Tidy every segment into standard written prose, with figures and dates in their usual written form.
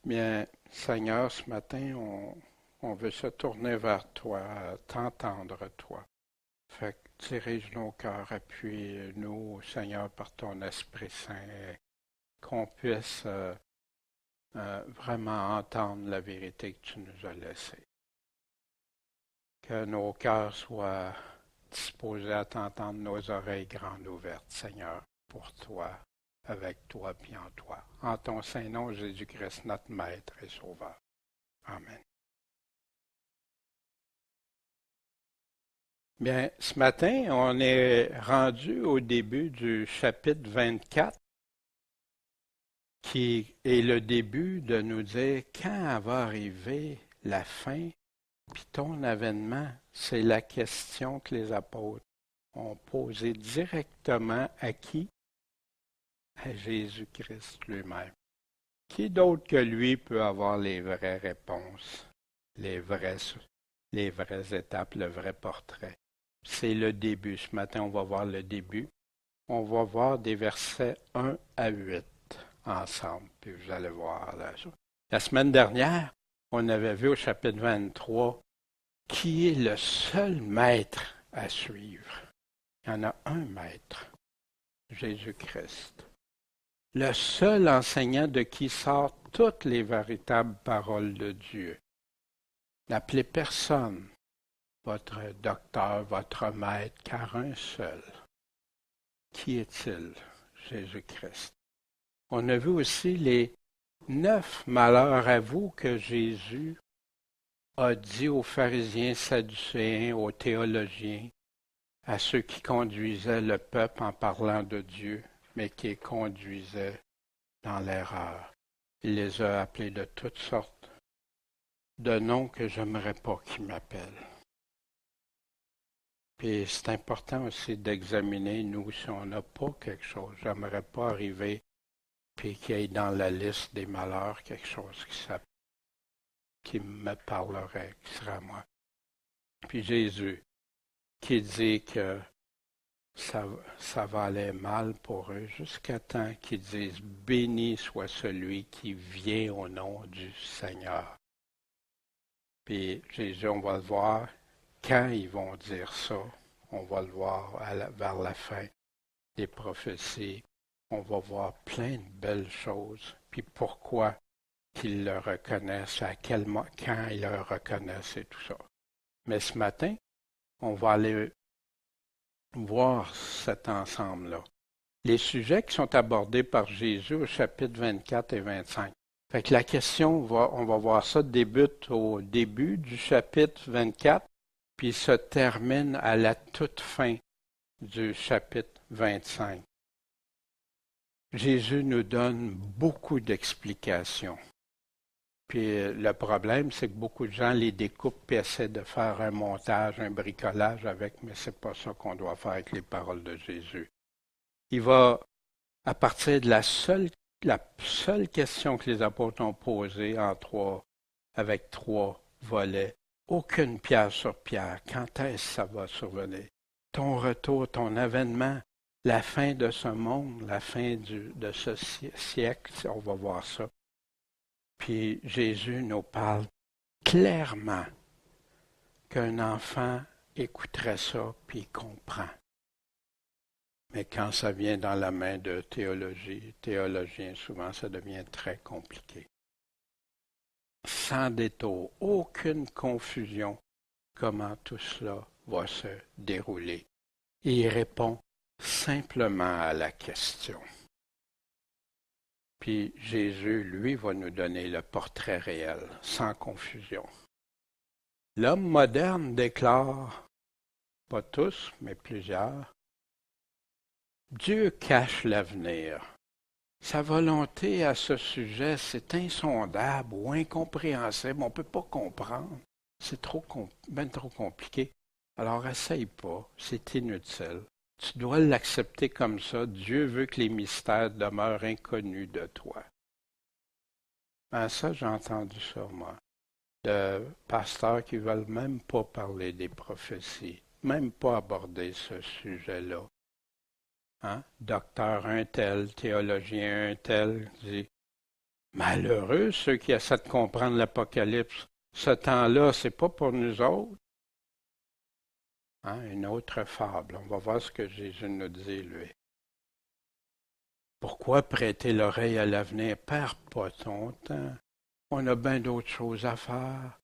Bien, Seigneur, ce matin, on veut se tourner vers toi, t'entendre, toi. Fait que dirige nos cœurs, appuie-nous, Seigneur, par ton Esprit Saint, qu'on puisse vraiment entendre la vérité que tu nous as laissée. Que nos cœurs soient disposés à t'entendre, nos oreilles grandes ouvertes, Seigneur, pour toi, avec toi, puis en toi. En ton saint nom, Jésus-Christ, notre Maître et Sauveur. Amen. Bien, ce matin, on est rendu au début du chapitre 24, qui est le début de nous dire quand va arriver la fin, puis ton avènement. C'est la question que les apôtres ont posée directement à qui? À Jésus-Christ lui-même. Qui d'autre que lui peut avoir les vraies réponses, les vraies étapes, le vrai portrait? C'est le début. Ce matin, on va voir le début. On va voir des versets 1 à 8 ensemble. Puis vous allez voir là. La semaine dernière, on avait vu au chapitre 23 qui est le seul maître à suivre. Il y en a un maître, Jésus-Christ. Le seul enseignant de qui sortent toutes les véritables paroles de Dieu. N'appelez personne votre docteur, votre maître, car un seul. Qui est-il? Jésus-Christ. On a vu aussi les 9 malheurs à vous que Jésus a dit aux pharisiens sadducéens, aux théologiens, à ceux qui conduisaient le peuple en parlant de Dieu, mais qui les conduisaient dans l'erreur. Il les a appelés de toutes sortes de noms que j'aimerais pas qu'ils m'appellent. Puis c'est important aussi d'examiner, nous, si on n'a pas quelque chose. J'aimerais pas arriver puis qu'il y ait dans la liste des malheurs quelque chose qui me parlerait, qui serait à moi. Puis Jésus, qui dit que ça va aller mal pour eux jusqu'à temps qu'ils disent « Béni soit celui qui vient au nom du Seigneur ». Puis Jésus, on va le voir, quand ils vont dire ça, on va le voir vers la fin des prophéties. On va voir plein de belles choses. Puis pourquoi qu'ils le reconnaissent, quand ils le reconnaissent et tout ça. Mais ce matin, on va aller voir cet ensemble-là. Les sujets qui sont abordés par Jésus au chapitre 24 et 25. Fait que la question, on va voir ça, débute au début du chapitre 24, puis se termine à la toute fin du chapitre 25. Jésus nous donne beaucoup d'explications. Puis le problème, c'est que beaucoup de gens les découpent et essaient de faire un montage, un bricolage avec, mais c'est pas ça qu'on doit faire avec les paroles de Jésus. Il va, à partir de la seule question que les apôtres ont posée avec 3 volets, aucune pierre sur pierre. Quand est-ce que ça va survenir? Ton retour, ton avènement, la fin de ce monde, la fin de ce siècle, on va voir ça. Puis Jésus nous parle clairement qu'un enfant écouterait ça puis il comprend. Mais quand ça vient dans la main de théologiens, souvent ça devient très compliqué. Sans détour, aucune confusion, comment tout cela va se dérouler. Et il répond simplement à la question. Puis Jésus, lui, va nous donner le portrait réel, sans confusion. L'homme moderne déclare, pas tous, mais plusieurs, Dieu cache l'avenir. Sa volonté à ce sujet, c'est insondable ou incompréhensible. On ne peut pas comprendre. C'est ben trop compliqué. Alors, essaye pas. C'est inutile. Tu dois l'accepter comme ça. Dieu veut que les mystères demeurent inconnus de toi. Ben ça, j'ai entendu ça, moi. De pasteurs qui ne veulent même pas parler des prophéties, même pas aborder ce sujet-là. Hein? Docteur un tel, théologien un tel, dit Malheureux ceux qui essaient de comprendre l'Apocalypse. Ce temps-là, c'est pas pour nous autres. Hein, une autre fable. On va voir ce que Jésus nous dit, lui. Pourquoi prêter l'oreille à l'avenir? Perds pas ton temps. On a bien d'autres choses à faire.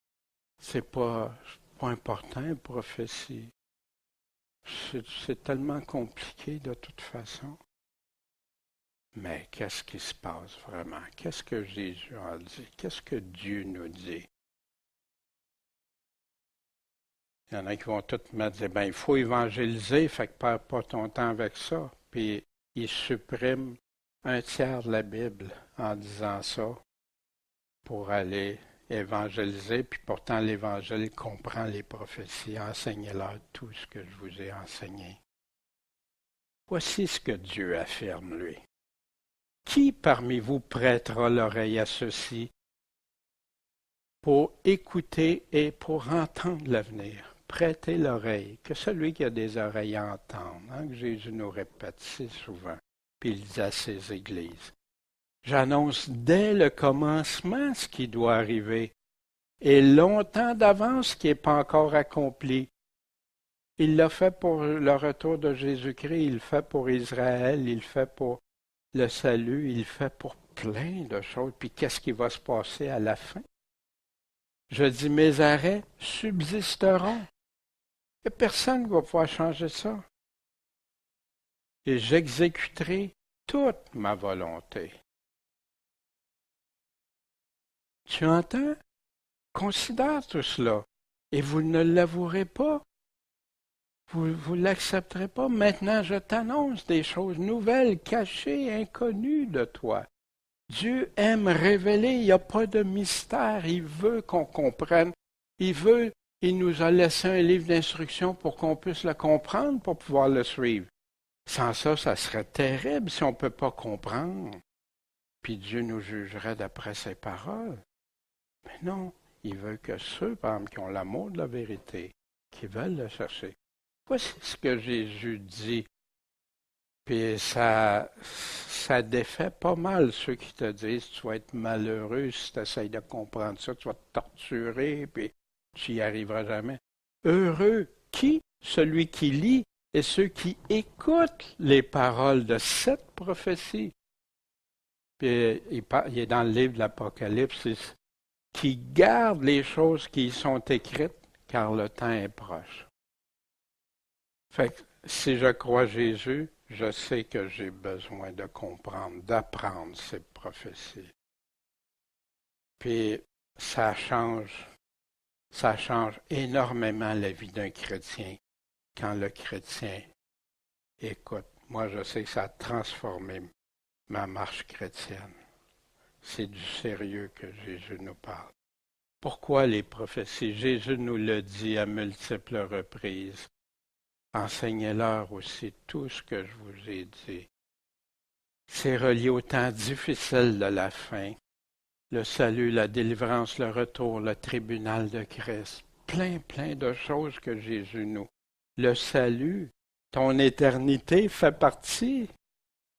C'est pas important, une prophétie. C'est tellement compliqué de toute façon. Mais qu'est-ce qui se passe vraiment? Qu'est-ce que Jésus a dit? Qu'est-ce que Dieu nous dit? Il y en a qui vont tout me dire, ben, il faut évangéliser, fait que perds pas ton temps avec ça. Puis ils suppriment un tiers de la Bible en disant ça pour aller évangéliser, puis pourtant l'Évangile comprend les prophéties. Enseignez-leur tout ce que je vous ai enseigné. Voici ce que Dieu affirme, lui. Qui parmi vous prêtera l'oreille à ceux-ci pour écouter et pour entendre l'avenir? Prêtez l'oreille, que celui qui a des oreilles entende, hein, que Jésus nous répète si souvent, puis il dit à ses églises. J'annonce dès le commencement ce qui doit arriver, et longtemps d'avance ce qui n'est pas encore accompli. Il l'a fait pour le retour de Jésus-Christ, il le fait pour Israël, il le fait pour le salut, il le fait pour plein de choses. Puis qu'est-ce qui va se passer à la fin? Je dis, mes arrêts subsisteront. Il n'y a personne qui va pouvoir changer ça. Et j'exécuterai toute ma volonté. Tu entends? Considère tout cela. Et vous ne l'avouerez pas. Vous ne l'accepterez pas. Maintenant, je t'annonce des choses nouvelles, cachées, inconnues de toi. Dieu aime révéler, il n'y a pas de mystère. Il veut qu'on comprenne. Il nous a laissé un livre d'instructions pour qu'on puisse le comprendre, pour pouvoir le suivre. Sans ça, ça serait terrible si on ne peut pas comprendre. Puis Dieu nous jugerait d'après ses paroles. Mais non, il veut que ceux, par exemple, qui ont l'amour de la vérité, qui veulent le chercher. Voici ce que Jésus dit. Puis ça défait pas mal ceux qui te disent tu vas être malheureux si tu essaies de comprendre ça, tu vas te torturer, puis tu n'y arriveras jamais. Heureux qui? Celui qui lit et ceux qui écoutent les paroles de cette prophétie. Puis il est dans le livre de l'Apocalypse, qui gardent les choses qui y sont écrites, car le temps est proche. Fait que si je crois Jésus, je sais que j'ai besoin de comprendre, d'apprendre ces prophéties. Puis ça change énormément la vie d'un chrétien quand le chrétien écoute. Moi, je sais que ça a transformé ma marche chrétienne. C'est du sérieux que Jésus nous parle. Pourquoi les prophéties? Jésus nous le dit à multiples reprises. Enseignez-leur aussi tout ce que je vous ai dit. C'est relié au temps difficile de la fin. Le salut, la délivrance, le retour, le tribunal de Christ. Plein de choses que Jésus nous. Le salut, ton éternité fait partie.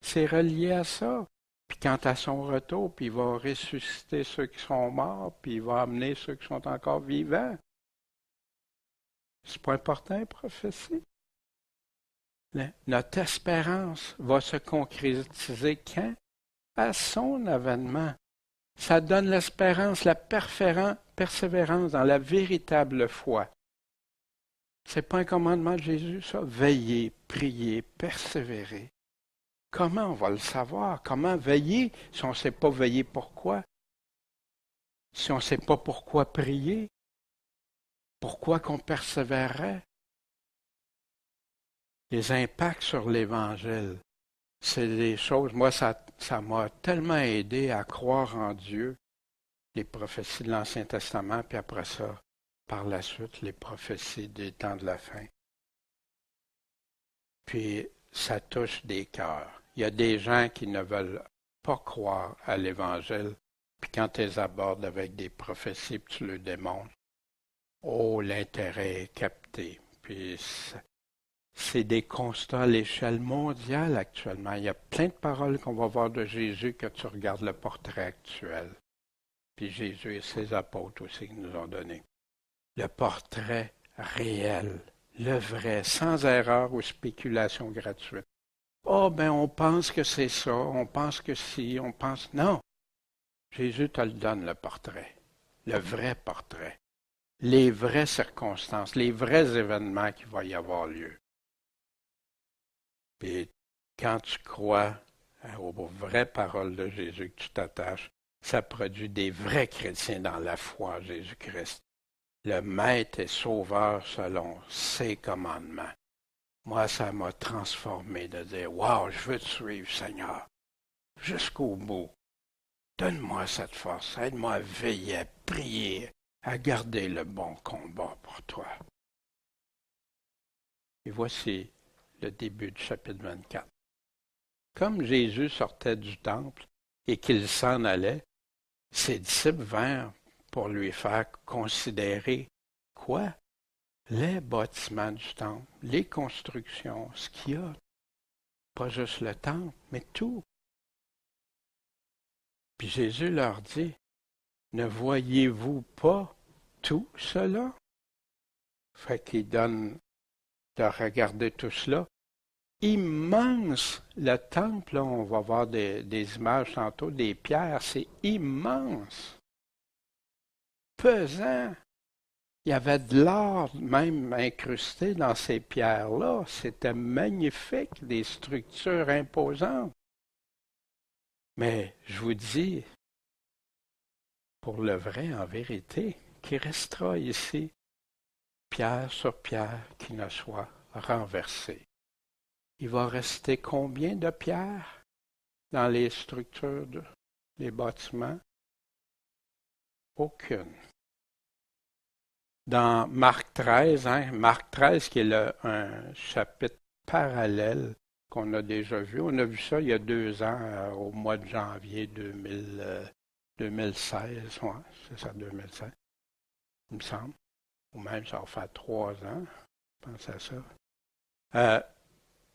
C'est relié à ça. Puis quant à son retour, puis il va ressusciter ceux qui sont morts, puis il va amener ceux qui sont encore vivants. C'est pas important, prophétie. Notre espérance va se concrétiser quand? À son avènement. Ça donne l'espérance, la persévérance dans la véritable foi. C'est pas un commandement de Jésus, ça? Veiller, prier, persévérer. Comment on va le savoir? Comment veiller si on ne sait pas veiller pourquoi? Si on ne sait pas pourquoi prier? Pourquoi qu'on persévérerait? Les impacts sur l'Évangile, c'est des choses, moi, ça m'a tellement aidé à croire en Dieu, les prophéties de l'Ancien Testament, puis après ça, par la suite, les prophéties des temps de la fin. Puis, ça touche des cœurs. Il y a des gens qui ne veulent pas croire à l'Évangile, puis quand tu les abordes avec des prophéties, puis tu le démontres, oh, l'intérêt est capté. Puis C'est des constats à l'échelle mondiale actuellement. Il y a plein de paroles qu'on va voir de Jésus que tu regardes le portrait actuel. Puis Jésus et ses apôtres aussi qui nous ont donné. Le portrait réel, le vrai, sans erreur ou spéculation gratuite. Oh, ben on pense que c'est ça, on pense que si, on pense... Non, Jésus te le donne, le portrait, le vrai portrait, les vraies circonstances, les vrais événements qui vont y avoir lieu. Puis quand tu crois aux vraies paroles de Jésus, que tu t'attaches, ça produit des vrais chrétiens dans la foi en Jésus-Christ. Le Maître est sauveur selon ses commandements. Moi, ça m'a transformé de dire, « Wow, je veux te suivre, Seigneur, jusqu'au bout. Donne-moi cette force, aide-moi à veiller, à prier, à garder le bon combat pour toi. » Et voici le début du chapitre 24. Comme Jésus sortait du temple et qu'il s'en allait, ses disciples vinrent pour lui faire considérer quoi? Les bâtiments du temple, les constructions, ce qu'il y a. Pas juste le temple, mais tout. Puis Jésus leur dit, ne voyez-vous pas tout cela? Fait qu'il donne de regarder tout cela. Immense, le temple, là, on va voir des images tantôt, des pierres, c'est immense, pesant. Il y avait de l'or même incrusté dans ces pierres-là. C'était magnifique, des structures imposantes. Mais je vous dis, pour le vrai, en vérité, qu'il restera ici, pierre sur pierre, qui ne soit renversée. Il va rester combien de pierres dans les structures des bâtiments? Aucune. Dans Marc 13, Marc 13 qui est un chapitre parallèle qu'on a déjà vu. On a vu ça il y a 2 ans, au mois de janvier 2016. Ouais, c'est ça, 2016, il me semble. Ou même ça va faire 3 ans. Je pense à ça.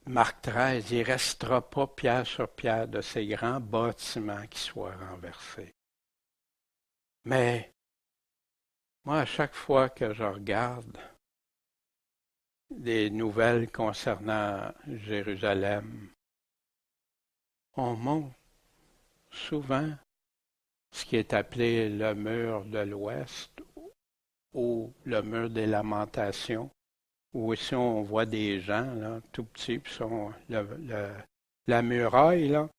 Marc 13, il ne restera pas pierre sur pierre de ces grands bâtiments qui soient renversés. Mais moi, à chaque fois que je regarde des nouvelles concernant Jérusalem, on montre souvent ce qui est appelé le mur de l'Ouest ou le mur des lamentations, où aussi on voit des gens là, tout petits, puis la muraille, là,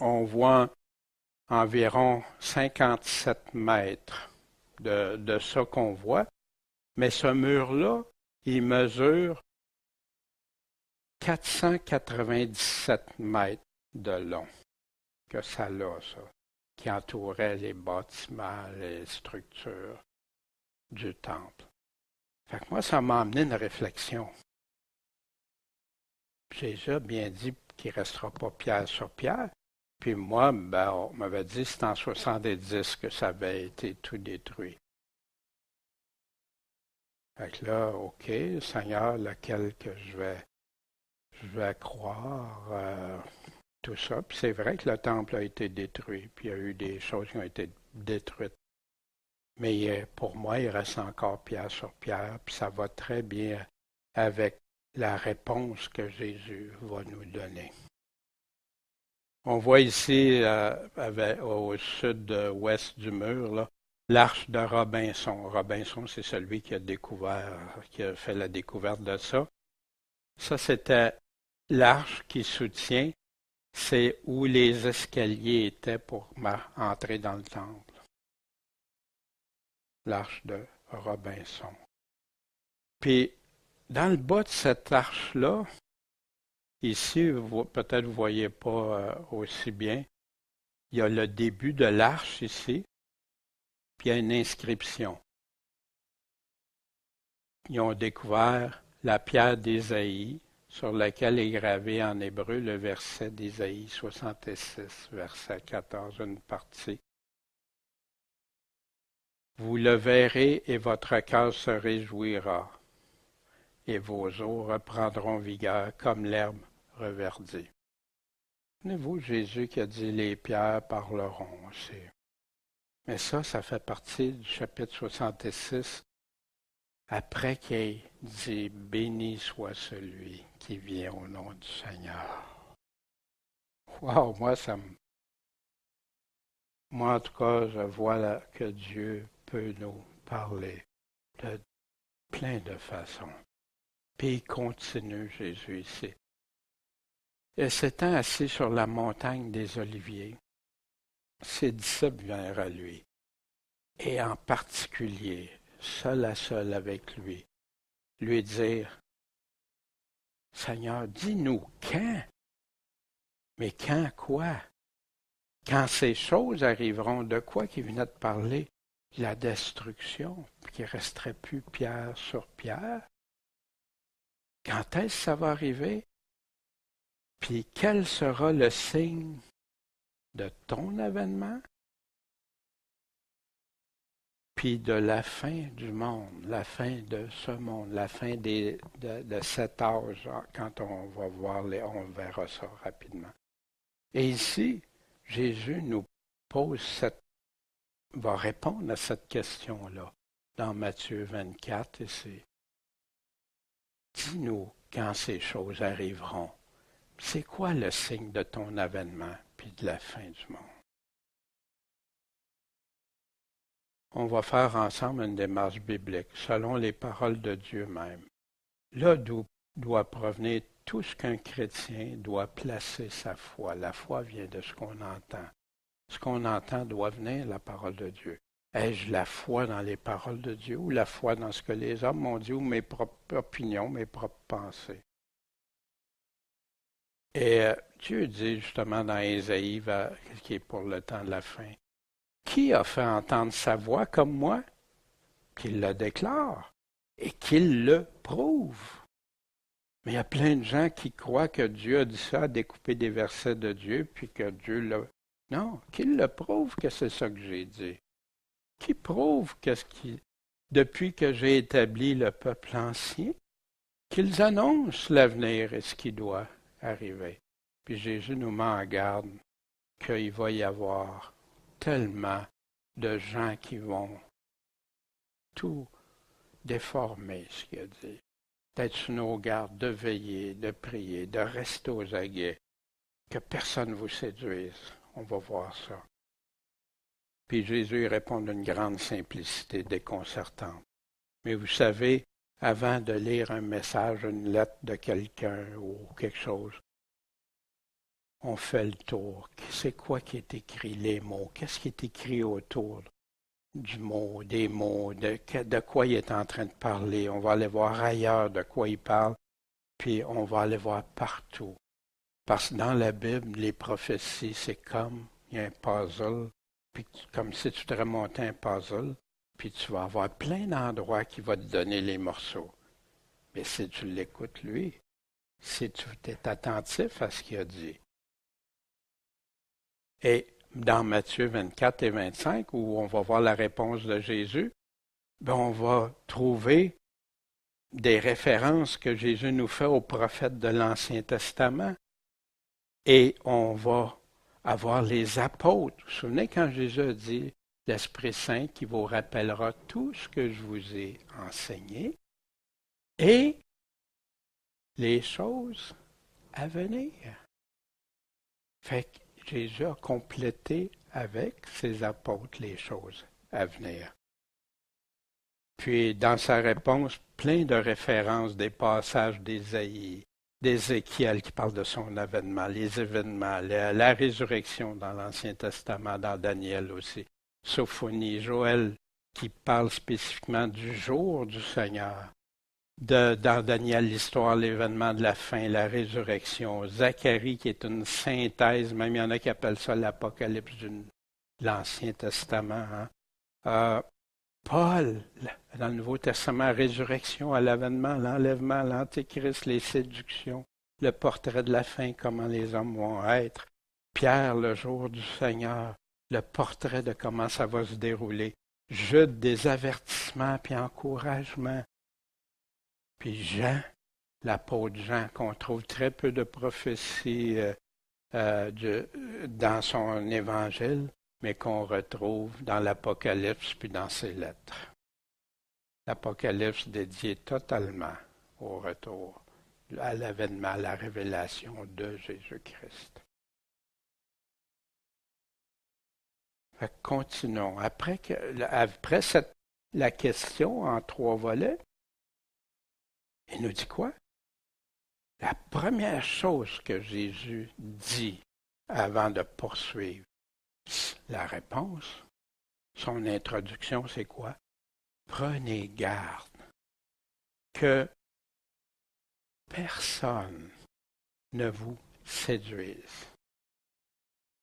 on voit environ 57 mètres de ça qu'on voit. Mais ce mur-là, il mesure 497 mètres de long que ça a, ça, qui entourait les bâtiments, les structures du temple. Fait que moi, ça m'a amené une réflexion. Jésus a bien dit qu'il ne restera pas pierre sur pierre. Puis moi, ben, on m'avait dit que c'était en 70 que ça avait été tout détruit. Fait que là, OK, Seigneur, lequel que je vais croire, tout ça. Puis c'est vrai que le temple a été détruit, puis il y a eu des choses qui ont été détruites. Mais pour moi, il reste encore pierre sur pierre, puis ça va très bien avec la réponse que Jésus va nous donner. On voit ici, au sud-ouest du mur, là, l'arche de Robinson. Robinson, c'est celui qui a fait la découverte de ça. Ça, c'était l'arche qui soutient, c'est où les escaliers étaient pour entrer dans le temple. L'arche de Robinson. Puis, dans le bas de cette arche-là, ici, peut-être vous ne voyez pas aussi bien, il y a le début de l'arche ici, puis il y a une inscription. Ils ont découvert la pierre d'Ésaïe, sur laquelle est gravé en hébreu le verset d'Ésaïe 66, verset 14, une partie. Vous le verrez et votre cœur se réjouira. et vos os reprendront vigueur comme l'herbe reverdit. Souvenez-vous, Jésus qui a dit les pierres parleront aussi. Mais ça fait partie du chapitre 66, après qu'il ait dit béni soit celui qui vient au nom du Seigneur. Wow, moi, en tout cas, je vois là que Dieu peut nous parler de plein de façons. Puis il continue, Jésus, ici. Et s'étant assis sur la montagne des Oliviers, ses disciples vinrent à lui, et en particulier, seul à seul avec lui, lui dire, Seigneur, dis-nous quand? Mais quand quoi? Quand ces choses arriveront, de quoi qu'il venait de parler? La destruction, puis qu'il ne resterait plus pierre sur pierre. Quand est-ce que ça va arriver? Puis quel sera le signe de ton avènement? Puis de la fin du monde, la fin de ce monde, la fin de cet âge, quand on va voir, on verra ça rapidement. Et ici, Jésus nous va répondre à cette question-là dans Matthieu 24, et c'est dis-nous quand ces choses arriveront. C'est quoi le signe de ton avènement puis de la fin du monde? On va faire ensemble une démarche biblique selon les paroles de Dieu même. Là d'où doit provenir tout ce qu'un chrétien doit placer sa foi. La foi vient de ce qu'on entend. Ce qu'on entend doit venir de la parole de Dieu. Ai-je la foi dans les paroles de Dieu ou la foi dans ce que les hommes m'ont dit ou mes propres opinions, mes propres pensées? Et Dieu dit justement dans Ésaïe, qui est pour le temps de la fin, qui a fait entendre sa voix comme moi? Qu'il le déclare et qu'il le prouve. Mais il y a plein de gens qui croient que Dieu a dit ça, découper des versets de Dieu, puis que Dieu le... Non, qu'il le prouve que c'est ça que j'ai dit. Qui prouve depuis que j'ai établi le peuple ancien, qu'ils annoncent l'avenir et ce qui doit arriver. Puis Jésus nous met en garde qu'il va y avoir tellement de gens qui vont tout déformer, ce qu'il a dit. D'être sur nos gardes, de veiller, de prier, de rester aux aguets, que personne ne vous séduise. On va voir ça. Puis Jésus répond d'une grande simplicité déconcertante. Mais vous savez, avant de lire un message, une lettre de quelqu'un ou quelque chose, on fait le tour. C'est quoi qui est écrit, les mots? Qu'est-ce qui est écrit autour du mot, des mots, de quoi il est en train de parler? On va aller voir ailleurs de quoi il parle, puis on va aller voir partout. Parce que dans la Bible, les prophéties, c'est comme, il y a un puzzle, puis comme si tu te remontais un puzzle, puis tu vas avoir plein d'endroits qui vont te donner les morceaux. Mais si tu l'écoutes, lui, si tu es attentif à ce qu'il a dit. Et dans Matthieu 24 et 25, où on va voir la réponse de Jésus, ben on va trouver des références que Jésus nous fait aux prophètes de l'Ancien Testament. Et on va avoir les apôtres. Vous vous souvenez quand Jésus a dit l'Esprit Saint qui vous rappellera tout ce que je vous ai enseigné et les choses à venir. Fait que Jésus a complété avec ses apôtres les choses à venir. Puis dans sa réponse, plein de références des passages d'Ésaïe, d'Ézéchiel qui parle de son avènement, les événements, la résurrection dans l'Ancien Testament, dans Daniel aussi, Sophonie, Joël qui parle spécifiquement du jour du Seigneur, dans Daniel l'histoire, l'événement de la fin, la résurrection, Zacharie qui est une synthèse, même il y en a qui appellent ça l'Apocalypse de l'Ancien Testament. Paul, dans le Nouveau Testament, la résurrection à l'avènement, l'enlèvement, l'antéchrist, les séductions, le portrait de la fin, comment les hommes vont être. Pierre, le jour du Seigneur, le portrait de comment ça va se dérouler. Jude, des avertissements puis encouragements. Puis Jean, l'apôtre Jean, qu'on trouve très peu de prophéties dans son évangile, mais qu'on retrouve dans l'Apocalypse puis dans ses lettres. L'Apocalypse dédié totalement au retour, à l'avènement, à la révélation de Jésus-Christ. Continuons. Après la question en 3 volets, il nous dit quoi? La première chose que Jésus dit avant de poursuivre la réponse, son introduction, c'est quoi? Prenez garde que personne ne vous séduise.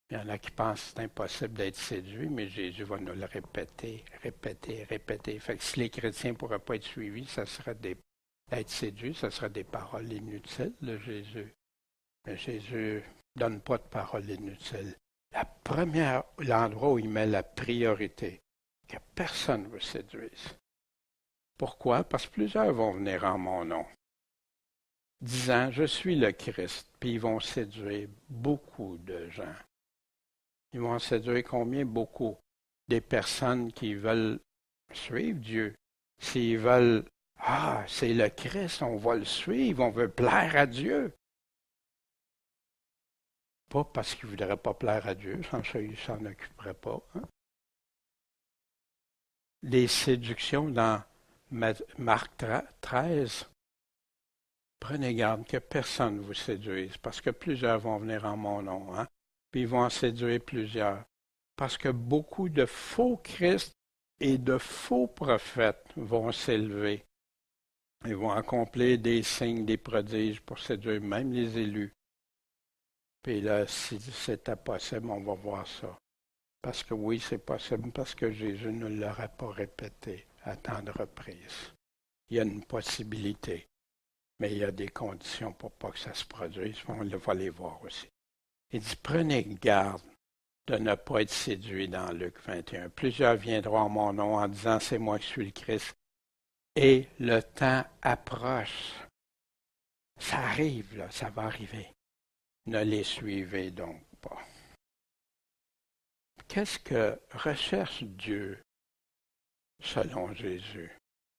Il y en a qui pensent que c'est impossible d'être séduit, mais Jésus va nous le répéter. Fait que si les chrétiens ne pourraient pas être suivis, ça serait d'être séduits, ce serait des paroles inutiles de Jésus. Mais Jésus ne donne pas de paroles inutiles. L'endroit où il met la priorité, que personne ne vous séduise. Pourquoi? Parce que plusieurs vont venir en mon nom, disant, je suis le Christ, puis ils vont séduire beaucoup de gens. Ils vont séduire combien? Beaucoup. Des personnes qui veulent suivre Dieu. S'ils veulent, c'est le Christ, on va le suivre, on veut plaire à Dieu. Pas parce qu'ils ne voudraient pas plaire à Dieu, sans ça, ils ne s'en occuperaient pas. Hein? Les séductions dans Marc 13, prenez garde que personne ne vous séduise, parce que plusieurs vont venir en mon nom. Hein? Puis ils vont en séduire plusieurs. Parce que beaucoup de faux Christ et de faux prophètes vont s'élever. Ils vont accomplir des signes, des prodiges pour séduire même les élus. Puis là, si c'était possible, on va voir ça. Parce que oui, c'est possible, parce que Jésus ne l'aurait pas répété à tant de reprises. Il y a une possibilité, mais il y a des conditions pour pas que ça se produise. On va les voir aussi. Il dit, prenez garde de ne pas être séduits dans Luc 21. Plusieurs viendront en mon nom en disant, c'est moi qui suis le Christ. Et le temps approche. Ça arrive, là, ça va arriver. Ne les suivez donc pas. Qu'est-ce que recherche Dieu selon Jésus?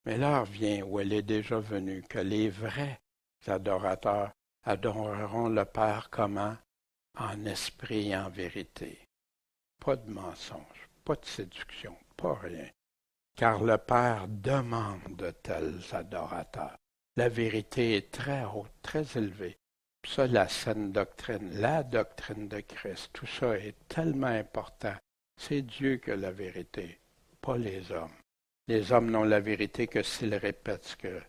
Mais l'heure vient où elle est déjà venue, que les vrais adorateurs adoreront le Père comment? En esprit et en vérité. Pas de mensonge, pas de séduction, pas rien. Car le Père demande de tels adorateurs. La vérité est très haute, très élevée. Ça, la saine doctrine, la doctrine de Christ, tout ça est tellement important. C'est Dieu qui a la vérité, pas les hommes. Les hommes n'ont la vérité que s'ils répètent ce que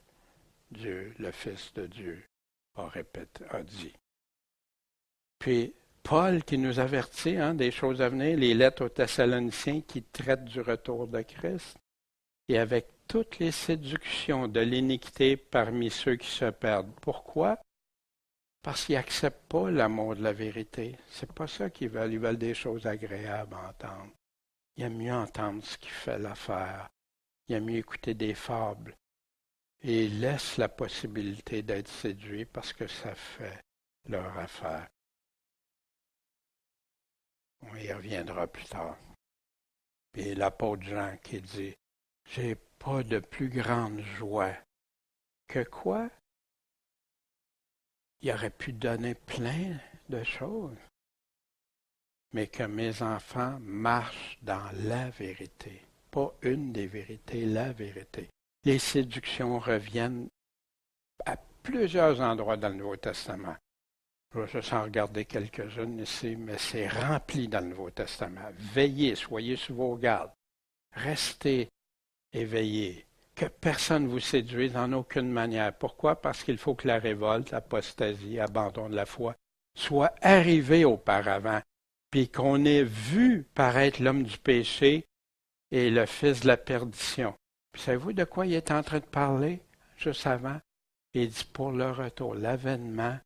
Dieu, le Fils de Dieu, a dit. Puis, Paul qui nous avertit des choses à venir, les lettres aux Thessaloniciens qui traitent du retour de Christ, et avec toutes les séductions de l'iniquité parmi ceux qui se perdent. Pourquoi? Parce qu'ils n'acceptent pas l'amour de la vérité. C'est pas ça qu'ils veulent. Ils veulent des choses agréables à entendre. Ils aiment mieux entendre ce qui fait l'affaire. Ils aiment mieux écouter des fables. Et ils laissent la possibilité d'être séduits parce que ça fait leur affaire. On y reviendra plus tard. Puis l'apôtre Jean qui dit, j'ai pas de plus grande joie que quoi? Il aurait pu donner plein de choses, mais que mes enfants marchent dans la vérité. Pas une des vérités, la vérité. Les séductions reviennent à plusieurs endroits dans le Nouveau Testament. Je vais juste en regarder quelques-unes ici, mais c'est rempli dans le Nouveau Testament. Veillez, soyez sur vos gardes. Restez éveillés. Que personne ne vous séduise en aucune manière. Pourquoi? Parce qu'il faut que la révolte, l'apostasie, l'abandon de la foi soit arrivée auparavant, puis qu'on ait vu paraître l'homme du péché et le fils de la perdition. Puis savez-vous de quoi il est en train de parler juste avant? Il dit pour le retour, l'avènement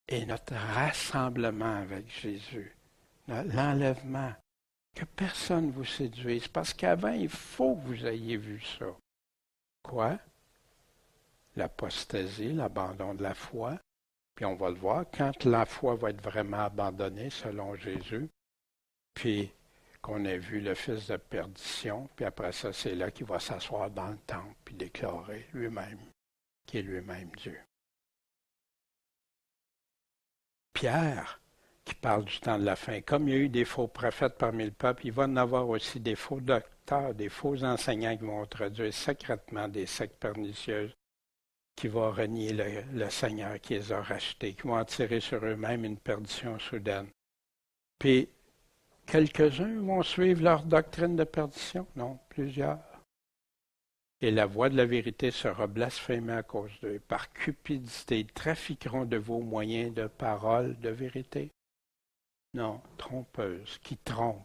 et notre rassemblement avec Jésus, l'enlèvement. Que personne ne vous séduise, parce qu'avant, il faut que vous ayez vu ça. Quoi? l'apostasie, l'abandon de la foi. Puis on va le voir, quand la foi va être vraiment abandonnée selon Jésus, puis qu'on a vu le fils de perdition, puis après ça, c'est là qu'il va s'asseoir dans le temple, puis déclarer lui-même, qui est lui-même Dieu. Pierre, qui parle du temps de la fin, comme il y a eu des faux prophètes parmi le peuple, il va en avoir aussi des faux docteurs, des faux enseignants qui vont introduire secrètement des sectes pernicieuses, qui vont renier le Seigneur qui les a rachetés, qui vont attirer sur eux-mêmes une perdition soudaine. Puis, quelques-uns vont suivre leur doctrine de perdition, non, plusieurs. Et la voix de la vérité sera blasphémée à cause d'eux. Par cupidité, ils trafiqueront de vos moyens de paroles de vérité. Non, trompeuse, qui trompe.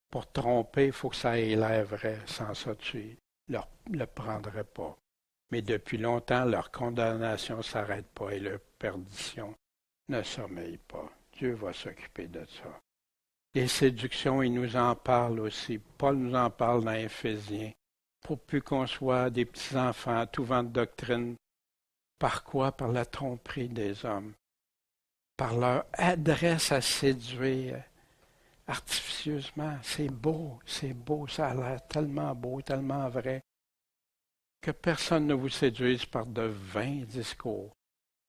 Pour tromper, il faut que ça ait l'air vrai. Sans ça, tu ne le prendrais pas. Mais depuis longtemps, leur condamnation ne s'arrête pas et leur perdition ne sommeille pas. Dieu va s'occuper de ça. Les séductions, il nous en parle aussi. Paul nous en parle dans Éphésiens. Pour plus qu'on soit des petits-enfants, tout vent de doctrine. Par quoi? Par la tromperie des hommes. Par leur adresse à séduire artificieusement. C'est beau, ça a l'air tellement beau, tellement vrai. Que personne ne vous séduise par de vains discours.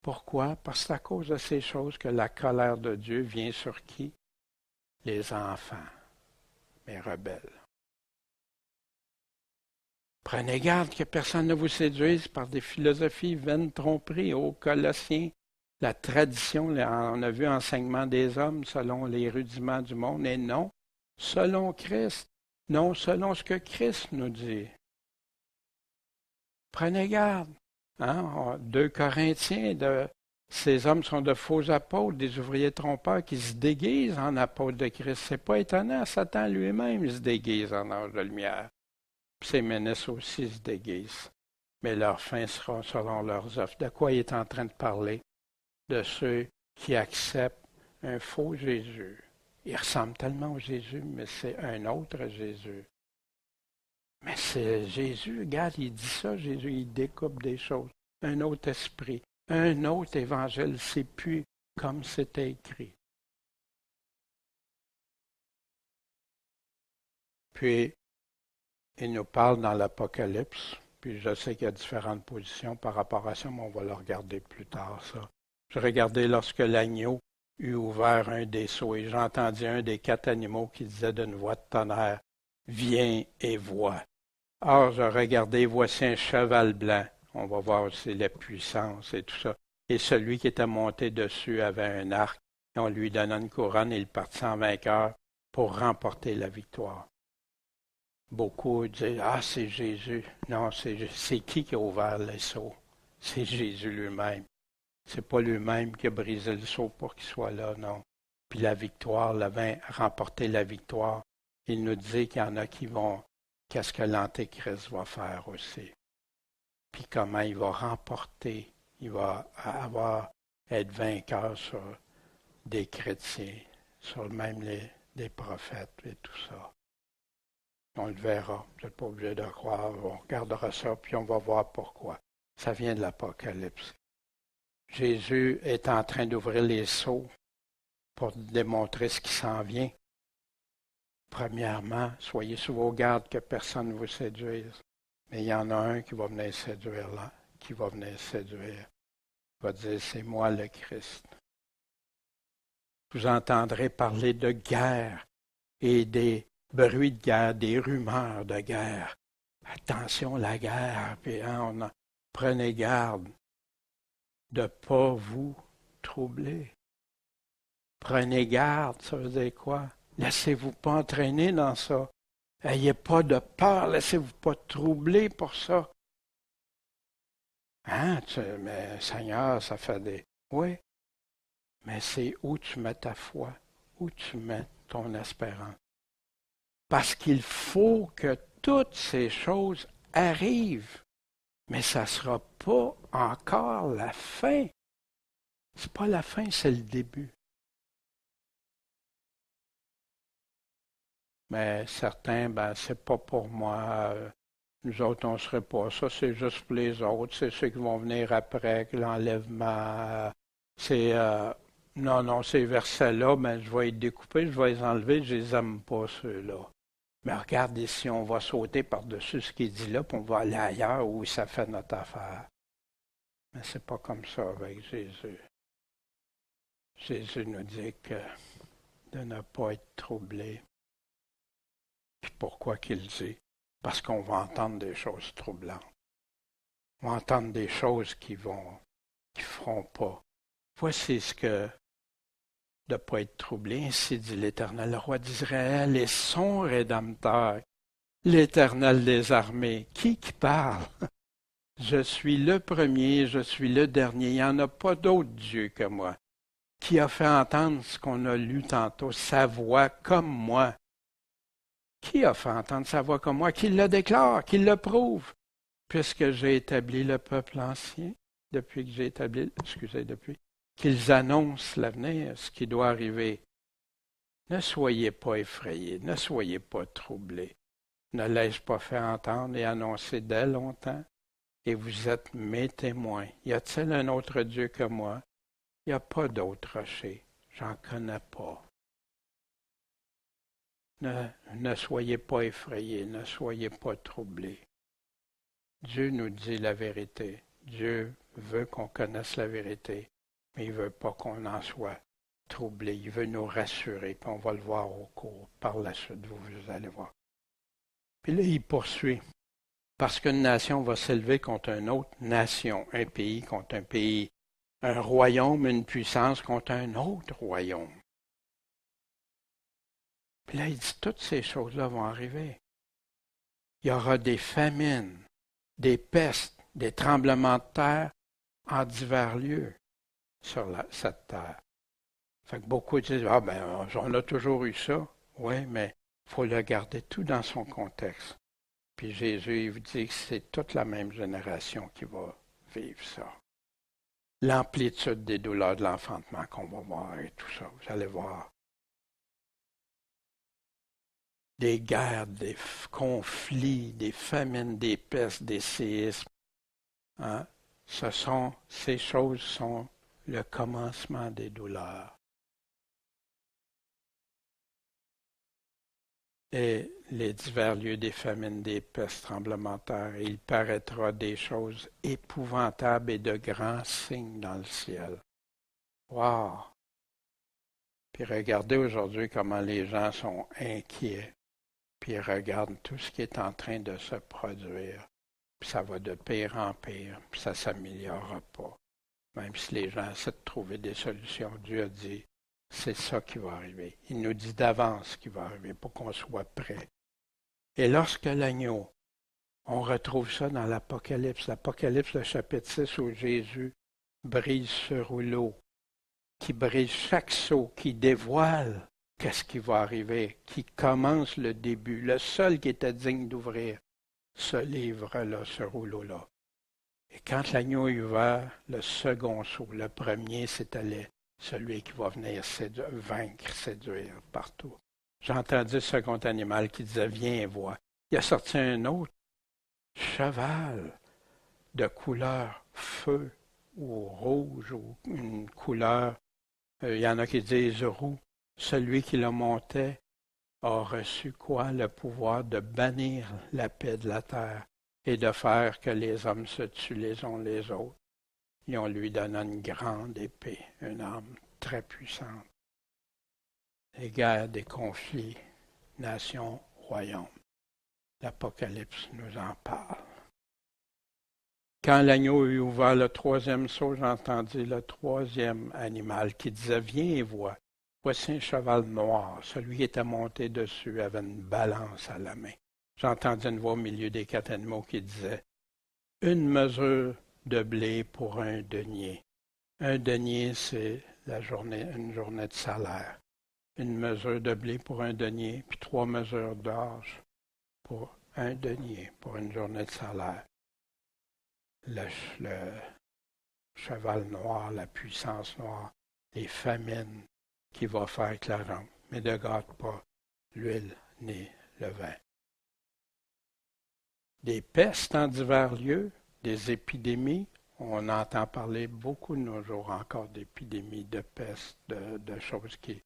Pourquoi? Parce que c'est à cause de ces choses que la colère de Dieu vient sur qui? Les enfants, mais rebelles. Prenez garde que personne ne vous séduise par des philosophies vaines tromperies. Aux Colossiens, la tradition, on a vu enseignement des hommes selon les rudiments du monde, et non selon Christ, non selon ce que Christ nous dit. Prenez garde. 2 Corinthiens, ces hommes sont de faux apôtres, des ouvriers trompeurs qui se déguisent en apôtres de Christ. C'est pas étonnant, Satan lui-même se déguise en ange de lumière. Puis ces ministres aussi se déguisent. Mais leurs fins seront selon leurs œuvres. De quoi il est en train de parler? De ceux qui acceptent un faux Jésus. Il ressemble tellement au Jésus, mais c'est un autre Jésus. Mais c'est Jésus, regarde, il dit ça, Jésus, il découpe des choses. Un autre esprit, un autre évangile, c'est plus comme c'était écrit. Puis, il nous parle dans l'Apocalypse, puis je sais qu'il y a différentes positions par rapport à ça, mais on va le regarder plus tard, ça. Je regardais lorsque l'agneau eut ouvert un des sceaux, et j'entendis un des 4 animaux qui disait d'une voix de tonnerre, « Viens et vois ». Or, je regardais, voici un cheval blanc. On va voir aussi la puissance et tout ça. Et celui qui était monté dessus avait un arc, et on lui donna une couronne, et il partit en vainqueur pour remporter la victoire. Beaucoup disent, ah, c'est Jésus. Non, c'est qui a ouvert les sceaux? C'est Jésus lui-même. C'est pas lui-même qui a brisé le sceau pour qu'il soit là, non. Puis la victoire, remporter la victoire. Il nous dit qu'il y en a qui vont, qu'est-ce que l'Antéchrist va faire aussi. Puis comment il va remporter, il va être vainqueur sur des chrétiens, sur même des prophètes et tout ça. On le verra, vous n'êtes pas obligé de croire, on regardera ça, puis on va voir pourquoi. Ça vient de l'Apocalypse. Jésus est en train d'ouvrir les sceaux pour démontrer ce qui s'en vient. Premièrement, soyez sous vos gardes que personne ne vous séduise. Mais il y en a un qui va venir séduire là, qui va venir séduire. Il va dire, c'est moi le Christ. Vous entendrez parler de guerre et des bruits de guerre, des rumeurs de guerre. Attention, la guerre, puis prenez garde de ne pas vous troubler. Prenez garde, ça veut dire quoi? Laissez-vous pas entraîner dans ça. Ayez pas de peur, laissez-vous pas troubler pour ça. Mais Seigneur, ça fait des... Oui, mais c'est où tu mets ta foi, où tu mets ton espérance. Parce qu'il faut que toutes ces choses arrivent. Mais ça ne sera pas encore la fin. C'est pas la fin, c'est le début. Mais certains, c'est pas pour moi. Nous autres, on ne serait pas ça, c'est juste pour les autres, c'est ceux qui vont venir après, l'enlèvement. C'est non, non, ces versets-là, ben, je vais les découper, je vais les enlever, je les aime pas, ceux-là. Mais regarde ici, on va sauter par-dessus ce qui dit là, puis on va aller ailleurs où ça fait notre affaire. Mais c'est pas comme ça avec Jésus. Jésus nous dit que de ne pas être troublé. Puis pourquoi qu'il dit? Parce qu'on va entendre des choses troublantes. On va entendre des choses qui feront pas. Voici ce que de ne pas être troublé, ainsi dit l'Éternel, le roi d'Israël et son Rédempteur, l'Éternel des armées. Qui parle? Je suis le premier, je suis le dernier. Il n'y en a pas d'autre Dieu que moi. Qui a fait entendre ce qu'on a lu tantôt, sa voix comme moi. Qui a fait entendre sa voix comme moi? Qui le déclare, qui le prouve? Puisque j'ai établi le peuple ancien, depuis qu'ils annoncent l'avenir, ce qui doit arriver. Ne soyez pas effrayés, ne soyez pas troublés. Ne l'ai-je pas fait entendre et annoncer dès longtemps? Et vous êtes mes témoins. Y a-t-il un autre Dieu que moi? Il n'y a pas d'autre rocher. J'en connais pas. Ne soyez pas effrayés, ne soyez pas troublés. Dieu nous dit la vérité. Dieu veut qu'on connaisse la vérité, mais il ne veut pas qu'on en soit troublé. Il veut nous rassurer, puis on va le voir au cours. Par la suite, vous allez voir. Puis là, il poursuit. Parce qu'une nation va s'élever contre une autre nation, un pays contre un pays, un royaume, une puissance contre un autre royaume. Puis là, il dit, toutes ces choses-là vont arriver. Il y aura des famines, des pestes, des tremblements de terre en divers lieux sur cette terre. Fait que beaucoup disent, ah ben, on a toujours eu ça. Oui, mais il faut le garder tout dans son contexte. Puis Jésus, il vous dit que c'est toute la même génération qui va vivre ça. L'amplitude des douleurs de l'enfantement qu'on va voir et tout ça, vous allez voir. Des guerres, des conflits, des famines, des pestes, des séismes. Hein? Ces choses sont le commencement des douleurs. Et les divers lieux des famines, des pestes, tremblements de terre, et il paraîtra des choses épouvantables et de grands signes dans le ciel. Wow! Puis regardez aujourd'hui comment les gens sont inquiets, puis ils regardent tout ce qui est en train de se produire. Puis ça va de pire en pire, puis ça ne s'améliorera pas. Même si les gens essaient de trouver des solutions, Dieu a dit, c'est ça qui va arriver. Il nous dit d'avance ce qui va arriver pour qu'on soit prêt. Et lorsque l'agneau, on retrouve ça dans l'Apocalypse, le chapitre 6 où Jésus brise ce rouleau, qui brise chaque sceau, qui dévoile qu'est-ce qui va arriver, qui commence le début, le seul qui était digne d'ouvrir ce livre-là, ce rouleau-là. Et quand l'agneau est ouvert, le second sceau, le premier, c'était celui qui va venir vaincre, séduire partout. J'ai entendu ce second animal qui disait, viens et vois. Il a sorti un autre cheval de couleur feu ou rouge ou une couleur, il y en a qui disent roux. Celui qui le montait a reçu quoi? Le pouvoir de bannir la paix de la terre et de faire que les hommes se tuent les uns les autres. Et on lui donna une grande épée, une arme très puissante. Des guerres, des conflits, nations, royaumes. L'Apocalypse nous en parle. Quand l'agneau eut ouvert le troisième sceau, j'entendis le troisième animal qui disait, viens et vois. Voici un cheval noir. Celui qui était monté dessus avait une balance à la main. J'entendis une voix au milieu des quatre animaux qui disait, une mesure de blé pour un denier. Un denier, c'est une journée de salaire. Une mesure de blé pour un denier, puis 3 mesures d'orge pour un denier, pour une journée de salaire. Le cheval noir, la puissance noire, les famines qui va faire avec l'argent, mais ne gâte pas l'huile ni le vin. des pestes en divers lieux, des épidémies. On entend parler beaucoup de nos jours encore d'épidémies, de pestes, de choses qui,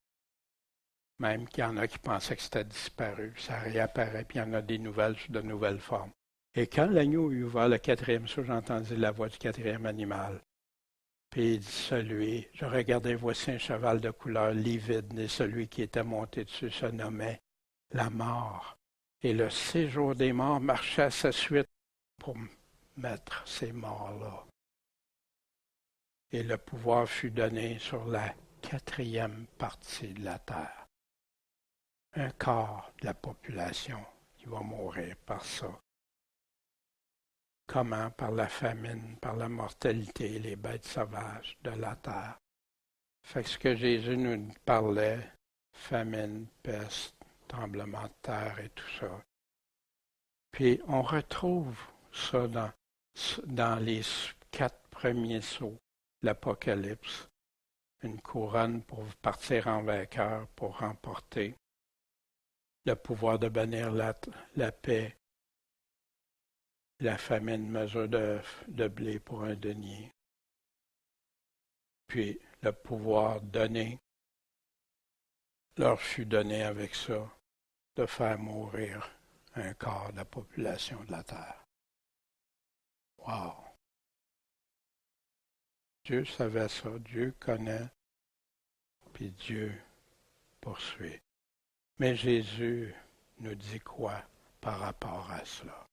même qu'il y en a qui pensaient que c'était disparu. Ça réapparaît, puis il y en a des nouvelles sous de nouvelles formes. Et quand l'agneau eut ouvert le quatrième sceau, j'entendis la voix du quatrième animal. Puis il dit je regardais, voici un cheval de couleur livide, et celui qui était monté dessus se nommait la mort. Et le séjour des morts marchait à sa suite pour mettre ces morts-là. Et le pouvoir fut donné sur la quatrième partie de la terre. Un quart de la population qui va mourir par ça. Comment? Par la famine, par la mortalité, les bêtes sauvages de la terre. Fait que ce que Jésus nous parlait, famine, peste, tremblement de terre et tout ça. Puis on retrouve ça dans les 4 premiers sceaux de l'Apocalypse. Une couronne pour partir en vainqueur, pour remporter le pouvoir de bannir la paix, la famine, mesure de blé pour un denier. Puis le pouvoir donné leur fut donné avec ça de faire mourir un quart de la population de la terre. Wow! Dieu savait ça, Dieu connaît, puis Dieu poursuit. Mais Jésus nous dit quoi par rapport à cela?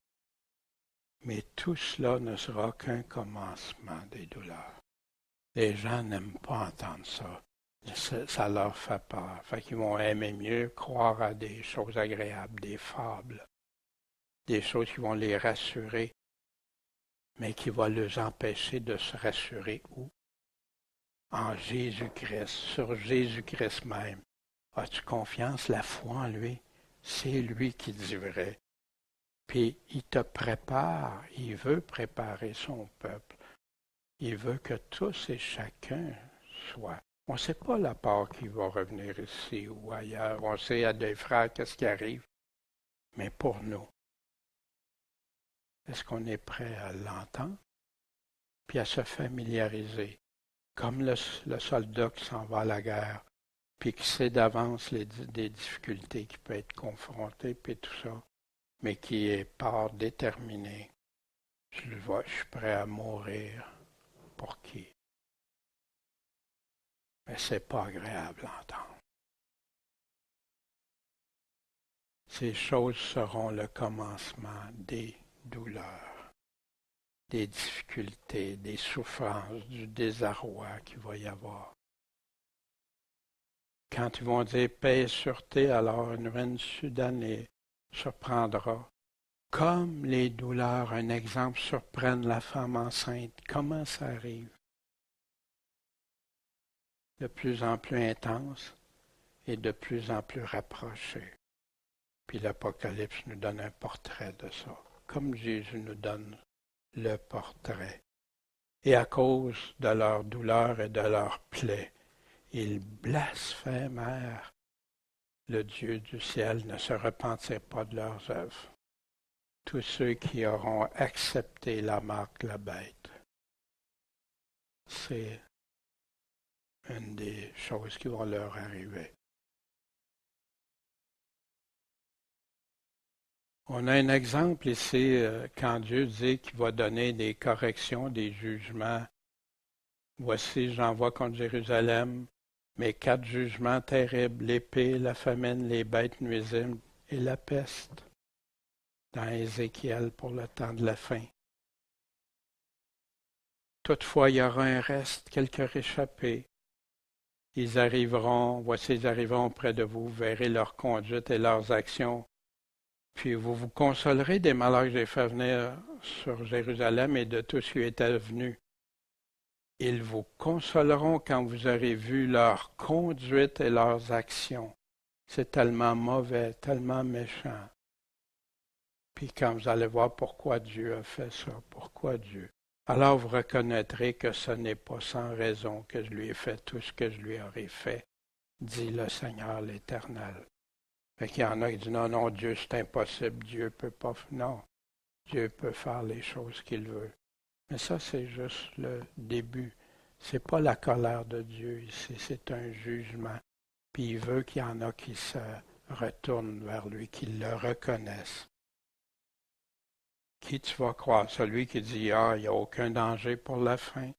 Mais tout cela ne sera qu'un commencement des douleurs. Les gens n'aiment pas entendre ça. Ça leur fait peur. Fait qu'ils vont aimer mieux croire à des choses agréables, des fables, des choses qui vont les rassurer, mais qui vont les empêcher de se rassurer où? En Jésus-Christ, sur Jésus-Christ même. As-tu confiance, la foi en lui? C'est lui qui dit vrai. Puis il te prépare, il veut préparer son peuple. Il veut que tous et chacun soient. On ne sait pas la part qui va revenir ici ou ailleurs. On sait à des frères qu'est-ce qui arrive. Mais pour nous, est-ce qu'on est prêt à l'entendre? Puis à se familiariser, comme le soldat qui s'en va à la guerre, puis qui sait d'avance des difficultés qui peut être confronté, puis tout ça, mais qui est part déterminé. Je le vois, je suis prêt à mourir. Pour qui? Mais c'est pas agréable à entendre. Ces choses seront le commencement des douleurs, des difficultés, des souffrances, du désarroi qu'il va y avoir. Quand ils vont dire paix et sûreté, alors une ruine soudaine surprendra. Comme les douleurs, un exemple, surprennent la femme enceinte. Comment ça arrive? De plus en plus intense et de plus en plus rapproché. Puis l'Apocalypse nous donne un portrait de ça, comme Jésus nous donne le portrait. Et à cause de leur douleur et de leur plaie, ils blasphémèrent le Dieu du ciel, ne se repentirent pas de leurs œuvres. Tous ceux qui auront accepté la marque de la bête, c'est une des choses qui vont leur arriver. On a un exemple ici quand Dieu dit qu'il va donner des corrections, des jugements. Voici, j'envoie contre Jérusalem mes 4 jugements terribles, l'épée, la famine, les bêtes nuisibles et la peste, dans Ézéchiel pour le temps de la fin. Toutefois, il y aura un reste, quelques réchappés. Voici, ils arriveront près de vous, vous verrez leur conduite et leurs actions. Puis vous vous consolerez des malheurs que j'ai fait venir sur Jérusalem et de tout ce qui était venu. Ils vous consoleront quand vous aurez vu leur conduite et leurs actions. C'est tellement mauvais, tellement méchant. Puis quand vous allez voir pourquoi Dieu a fait ça, pourquoi Dieu, alors vous reconnaîtrez que ce n'est pas sans raison que je lui ai fait tout ce que je lui aurais fait, dit le Seigneur l'Éternel. Fait qu'il y en a qui disent non, Dieu, c'est impossible, Dieu ne peut pas. Non, Dieu peut faire les choses qu'il veut. Mais ça, c'est juste le début. C'est pas la colère de Dieu ici, c'est un jugement. Puis il veut qu'il y en a qui se retournent vers lui, qui le reconnaissent. Qui tu vas croire? Celui qui dit, ah, il n'y a aucun danger pour la fin?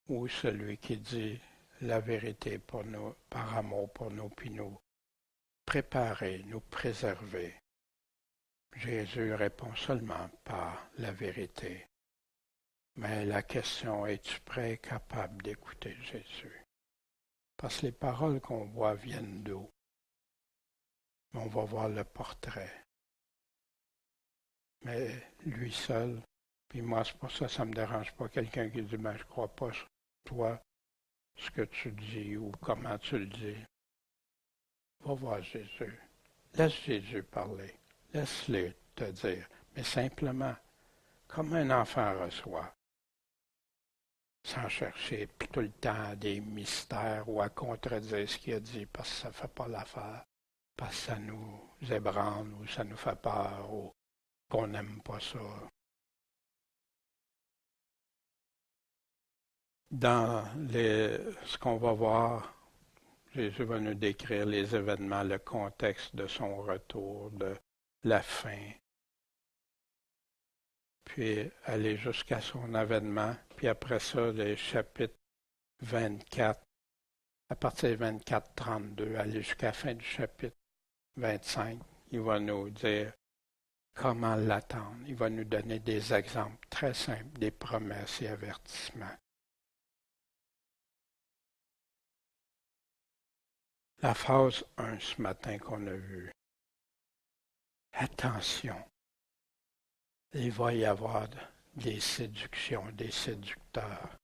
Ou celui qui dit la vérité pour nous, par amour pour nous, puis nous préparer, nous préserver? Jésus répond seulement par la vérité. Mais la question, es-tu prêt et capable d'écouter Jésus? Parce que les paroles qu'on voit viennent d'où? On va voir le portrait. Mais lui seul, puis moi, c'est pour ça que ça ne me dérange pas quelqu'un qui dit, ben, je ne crois pas toi, ce que tu dis ou comment tu le dis. Va voir Jésus. Laisse Jésus parler. Laisse-le te dire. Mais simplement, comme un enfant reçoit, sans chercher tout le temps des mystères ou à contredire ce qu'il a dit parce que ça ne fait pas l'affaire, parce que ça nous ébranle ou ça nous fait peur ou qu'on n'aime pas ça. Dans ce qu'on va voir, Jésus va nous décrire les événements, le contexte de son retour, de la fin, puis aller jusqu'à son avènement, puis après ça, les chapitres 24, à partir de 24-32, aller jusqu'à la fin du chapitre 25, il va nous dire comment l'attendre. Il va nous donner des exemples très simples, des promesses et avertissements. La phase 1 ce matin qu'on a vue. Attention, il va y avoir des séductions, des séducteurs.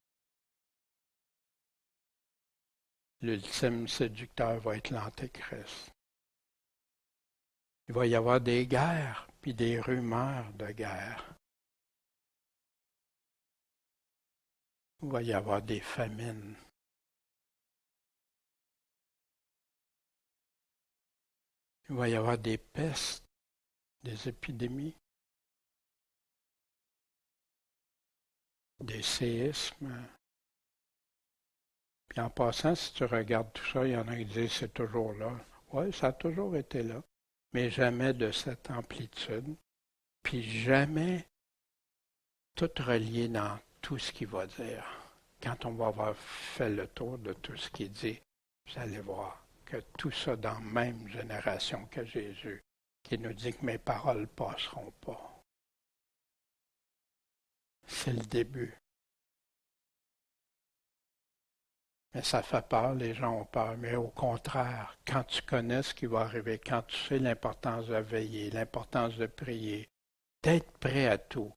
L'ultime séducteur va être l'Antéchrist. Il va y avoir des guerres, puis des rumeurs de guerre. Il va y avoir des famines. Il va y avoir des pestes, des épidémies, des séismes. Puis en passant, si tu regardes tout ça, il y en a qui disent c'est toujours là. Oui, ça a toujours été là, mais jamais de cette amplitude, puis jamais tout relié dans tout ce qu'il va dire. Quand on va avoir fait le tour de tout ce qu'il dit, vous allez voir que tout ça dans la même génération que Jésus, qui nous dit que mes paroles ne passeront pas. C'est le début. Mais ça fait peur, les gens ont peur. Mais au contraire, quand tu connais ce qui va arriver, quand tu sais l'importance de veiller, l'importance de prier, d'être prêt à tout.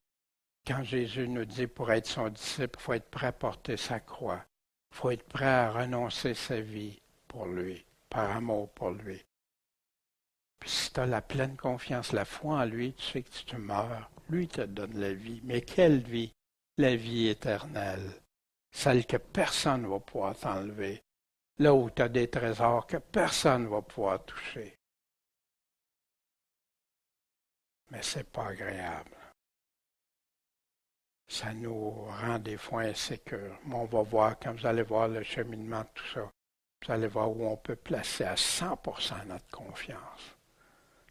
Quand Jésus nous dit pour être son disciple, il faut être prêt à porter sa croix. Il faut être prêt à renoncer sa vie pour lui, par amour pour lui. Puis si tu as la pleine confiance, la foi en lui, tu sais que tu meurs. Lui te donne la vie. Mais quelle vie? La vie éternelle. Celle que personne ne va pouvoir t'enlever. Là où tu as des trésors que personne ne va pouvoir toucher. Mais ce n'est pas agréable. Ça nous rend des fois insécures. Mais on va voir, quand vous allez voir le cheminement de tout ça, vous allez voir où on peut placer à 100% notre confiance,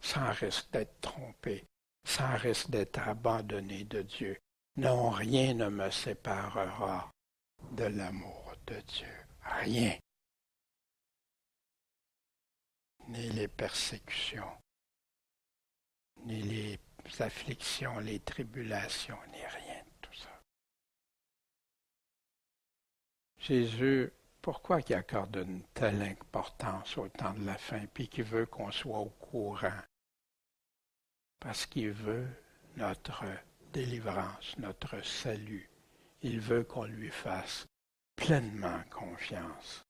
sans risque d'être trompé, sans risque d'être abandonné de Dieu. Non, rien ne me séparera de l'amour de Dieu. Rien. Ni les persécutions, ni les afflictions, les tribulations, ni rien de tout ça. Jésus, pourquoi il accorde une telle importance au temps de la fin, puis qu'il veut qu'on soit au courant? Parce qu'il veut notre délivrance, notre salut. Il veut qu'on lui fasse pleinement confiance.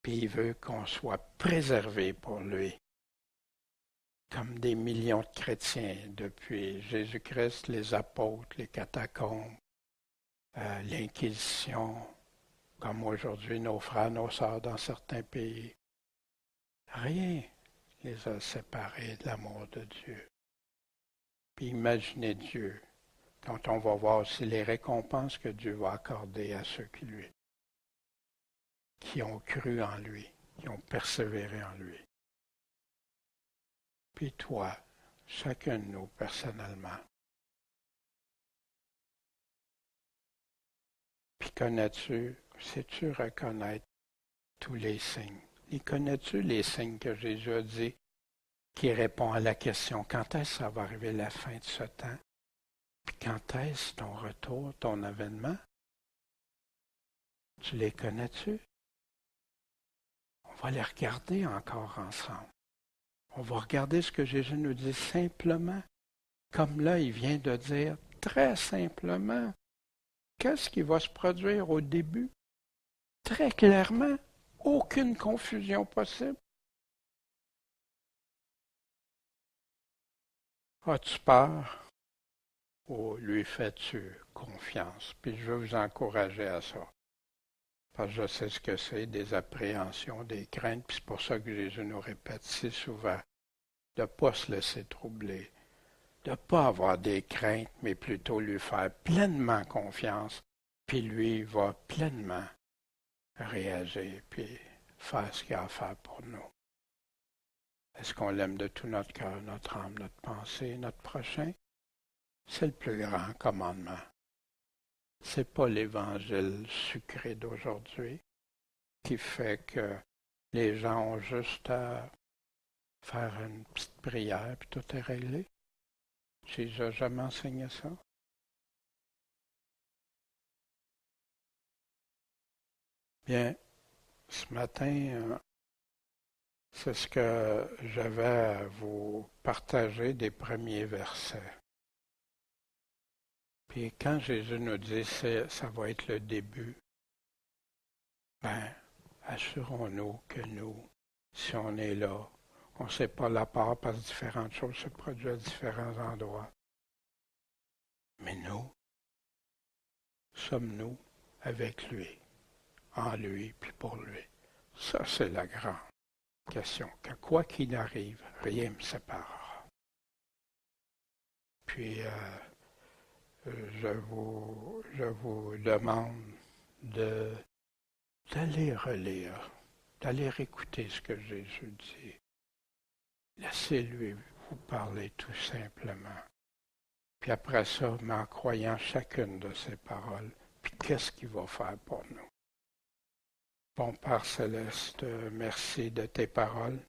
Puis il veut qu'on soit préservé pour lui. Comme des millions de chrétiens depuis Jésus-Christ, les apôtres, les catacombes, l'Inquisition, comme aujourd'hui nos frères, nos sœurs dans certains pays. Rien les a séparés de l'amour de Dieu. Puis imaginez Dieu, quand on va voir aussi les récompenses que Dieu va accorder à ceux qui ont cru en lui, qui ont persévéré en lui. Puis toi, chacun de nous personnellement. Puis connais-tu, sais-tu reconnaître tous les signes? Et connais-tu les signes que Jésus a dit qui répond à la question quand est-ce que ça va arriver la fin de ce temps? Puis quand est-ce ton retour, ton avènement? Tu les connais-tu? On va les regarder encore ensemble. On va regarder ce que Jésus nous dit simplement, comme là il vient de dire très simplement. Qu'est-ce qui va se produire au début? Très clairement, aucune confusion possible. As-tu peur? Ou lui fais-tu confiance? Puis je veux vous encourager à ça. Parce que je sais ce que c'est, des appréhensions, des craintes, puis c'est pour ça que Jésus nous répète si souvent de ne pas se laisser troubler, de ne pas avoir des craintes, mais plutôt lui faire pleinement confiance, puis lui va pleinement réagir, puis faire ce qu'il a à faire pour nous. Est-ce qu'on l'aime de tout notre cœur, notre âme, notre pensée, notre prochain? C'est le plus grand commandement. C'est pas l'évangile sucré d'aujourd'hui qui fait que les gens ont juste à faire une petite prière puis tout est réglé. Jésus n'a jamais enseigné ça. Bien, ce matin, c'est ce que j'avais à vous partager des premiers versets. Puis quand Jésus nous dit ça va être le début, ben, assurons-nous que nous, si on est là, on ne sait pas la part parce que différentes choses se produisent à différents endroits. Mais nous, sommes-nous avec lui, en lui, puis pour lui? Ça, c'est la grande question. Que quoi qu'il arrive, rien ne me séparera. Puis, je vous demande d'aller relire, d'aller écouter ce que Jésus dit. Laissez-lui vous parler tout simplement. Puis après ça, mais en croyant chacune de ses paroles, puis qu'est-ce qu'il va faire pour nous? Bon Père Céleste, merci de tes paroles.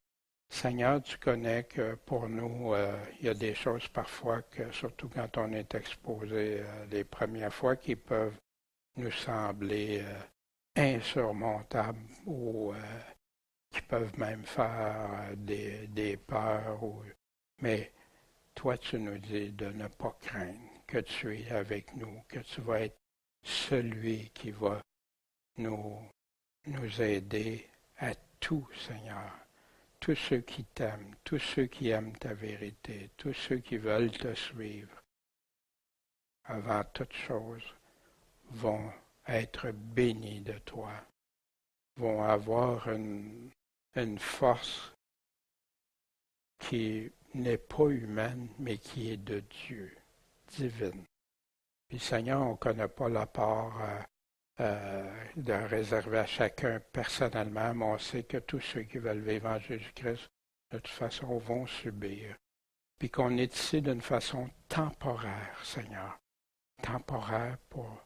Seigneur, tu connais que pour nous, il y a des choses parfois que, surtout quand on est exposé les premières fois, qui peuvent nous sembler insurmontables ou qui peuvent même faire des peurs. Mais toi, tu nous dis de ne pas craindre, que tu es avec nous, que tu vas être celui qui va nous aider à tout, Seigneur. Tous ceux qui t'aiment, tous ceux qui aiment ta vérité, tous ceux qui veulent te suivre, avant toute chose, vont être bénis de toi, vont avoir une force qui n'est pas humaine, mais qui est de Dieu, divine. Puis Seigneur, on ne connaît pas la part de réserver à chacun personnellement, mais on sait que tous ceux qui veulent vivre en Jésus-Christ, de toute façon, vont subir. Puis qu'on est ici d'une façon temporaire, Seigneur. Temporaire pour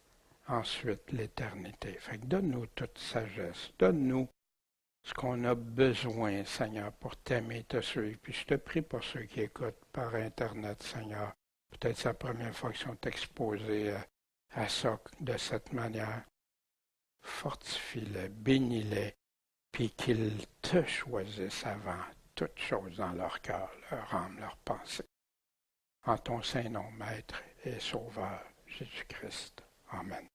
ensuite l'éternité. Fait que donne-nous toute sagesse. Donne-nous ce qu'on a besoin, Seigneur, pour t'aimer et te suivre. Puis je te prie pour ceux qui écoutent par Internet, Seigneur. Peut-être c'est la première fois qu'ils sont exposés à ça de cette manière. Fortifie-les, bénis-les, puis qu'ils te choisissent avant toute chose dans leur cœur, leur âme, leur pensée. En ton saint nom, Maître et Sauveur, Jésus-Christ. Amen.